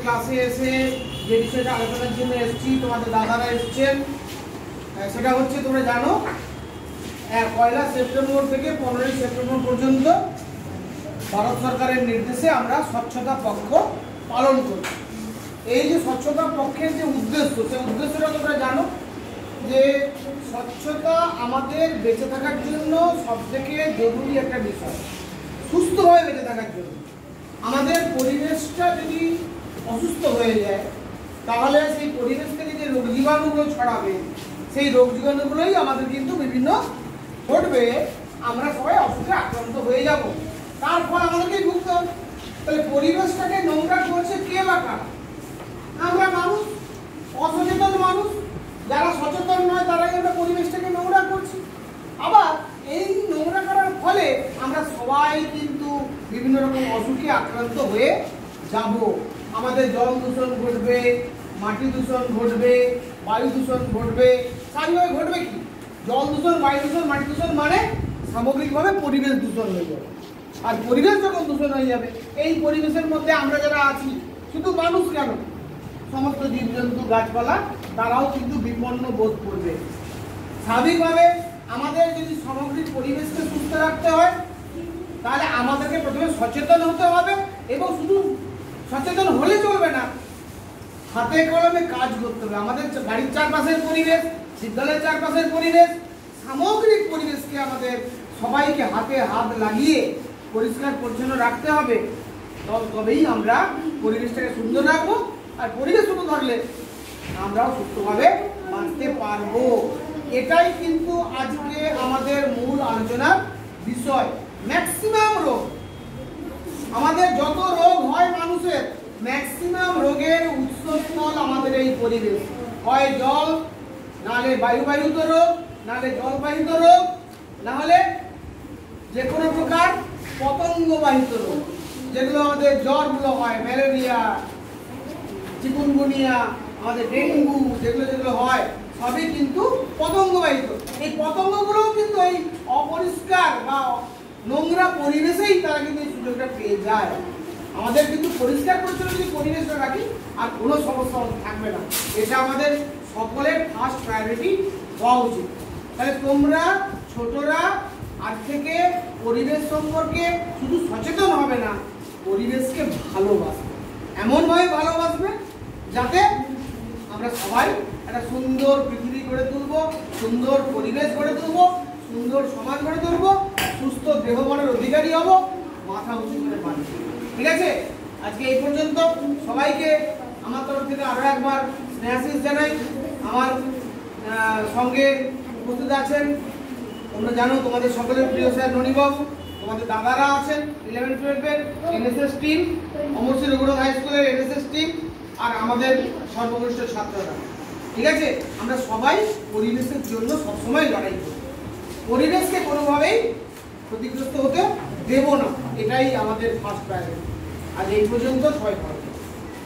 ক্লাসে এসে যে বিষয়টা আলোচনার জন্য এসেছি, তোমাদের দাদারা এসেছেন, সেটা হচ্ছে তোমরা জানো 1 সেপ্টেম্বর থেকে 15 সেপ্টেম্বর পর্যন্ত ভারত সরকারের নির্দেশে আমরা স্বচ্ছতা পক্ষ পালন করছি। এই যে স্বচ্ছতা পক্ষের যে উদ্দেশ্য, সেই উদ্দেশ্যটা তোমরা জানো যে স্বচ্ছতা আমাদের বেঁচে থাকার জন্য সবথেকে জরুরি একটা বিষয়। সুস্থভাবে বেঁচে থাকার জন্য আমাদের পরিবেশটা যদি অসুস্থ হয়ে যায়, তাহলে সেই পরিবেশ থেকে যে রোগ জীবাণুগুলো ছড়াবে, সেই রোগ জীবাণুগুলোই আমাদের কিন্তু বিভিন্ন ঘটবে, আমরা সবাই অসুখে আক্রান্ত হয়ে যাব, তার ফল আমাদেরকেই ভুগতে হবে। তাহলে পরিবেশটাকে নোংরা করছে কে বা কারা? আমরা মানুষ, অসচেতন মানুষ। যারা সচেতন নয় তারাই আমরা পরিবেশটাকে নোংরা করছি। আবার এই নোংরা করার ফলে আমরা সবাই কিন্তু বিভিন্ন রকম অসুখে আক্রান্ত হয়ে যাব। আমাদের জল দূষণ ঘটবে, মাটি দূষণ ঘটবে, বায়ু দূষণ ঘটবে। স্বাভাবিকভাবে ঘটবে কি? জল দূষণ, বায়ু দূষণ, মাটি দূষণ মানে সামগ্রিকভাবে পরিবেশ দূষণ হয়ে যাবে। আর পরিবেশ যখন দূষণ হয়ে যাবে, এই পরিবেশের মধ্যে আমরা যারা আছি, শুধু মানুষ কেন, সমস্ত জীবজন্তু, গাছপালা, তারাও কিন্তু বিপন্ন বোধ করবে। স্বাভাবিকভাবে আমাদের যদি সামগ্রিক পরিবেশকে সুস্থ রাখতে হয়, তাহলে আমাদেরকে প্রথমে সচেতন হতে হবে, এবং শুধু সচেতন হলে চলবে না, হাতে কলমে কাজ করতে হবে। আমাদের বাড়ির চারপাশের পরিবেশ, বিদ্যালয়ের চারপাশের পরিবেশ, সামগ্রিক পরিবেশকে আমাদের সবাইকে হাতে হাত লাগিয়ে পরিষ্কার পরিচ্ছন্ন রাখতে হবে। তবেই আমরা পরিবেশটাকে সুন্দর রাখবো, আর পরিবেশ সুন্দর থাকলে আমরাও সুস্থভাবে বাঁচতে পারবো। এটাই কিন্তু আজকে আমাদের মূল আলোচনার বিষয়। ম্যাক্সিমাম রোগ, আমাদের যত রোগ হয় মানুষের, ম্যাক্সিমাম রোগের উৎসস্থল আমাদের এই পরিবেশ। হয় জল, নাহলে বায়ুবাহিত রোগ, নাহলে জলবাহিত রোগ, নাহলে যে কোনো প্রকার পতঙ্গবাহিত রোগ, যেগুলো আমাদের জ্বরগুলো হয়, ম্যালেরিয়া, চিকুনগুনিয়া, আমাদের ডেঙ্গু, যেগুলো হয়, সবই কিন্তু পতঙ্গবাহিত। এই পতঙ্গগুলোও কিন্তু এই অপরিষ্কার বা নোংরা পরিবেশেই তারা কিন্তু এই সুযোগটা পেয়ে যায়। আমাদের কিন্তু পরিষ্কার পরিচ্ছন্ন যদি পরিবেশটা রাখি, আর কোনো সমস্যা থাকবে না। এটা আমাদের সকলের ফার্স্ট প্রায়োরিটি হওয়া উচিত। তাহলে তোমরা ছোটরা আজ থেকে পরিবেশ সম্পর্কে শুধু সচেতন হবে না, পরিবেশকে ভালোবাসবে, এমনভাবে ভালোবাসবে যাতে আমরা সবাই একটা সুন্দর পৃথিবী গড়ে তুলব, সুন্দর পরিবেশ গড়ে তুলব, সুন্দর সমাজ গড়ে তুলব, সুস্থ দেহমনের অধিকারী হব, মাথা উঁচু করে বাঁচব। ঠিক আছে? আজকে এই পর্যন্ত। সবাইকে আমার তরফ থেকে আরো একবার স্নেহাশিস জানাই। আমার সঙ্গে উপস্থিত আছেন, তোমরা জানো, তোমাদের সকলের প্রিয় স্যার ননিবাবু, তোমাদের দাদারা আছেন 11-12 এনএসএস টিম, অমরশ্রী রঘুনাথ হাই স্কুলের এনএসএস টিম, আর আমাদের সর্বকনিষ্ঠ ছাত্ররা। ঠিক আছে? আমরা সবাই পরিবেশের জন্য সবসময় লড়াই করি, পরিবেশকে কোনোভাবেই ক্ষতিগ্রস্ত হতে দেব না, এটাই আমাদের ফার্স্ট প্রায়োরিটি। আজ এই পর্যন্ত। সবাই ভালো।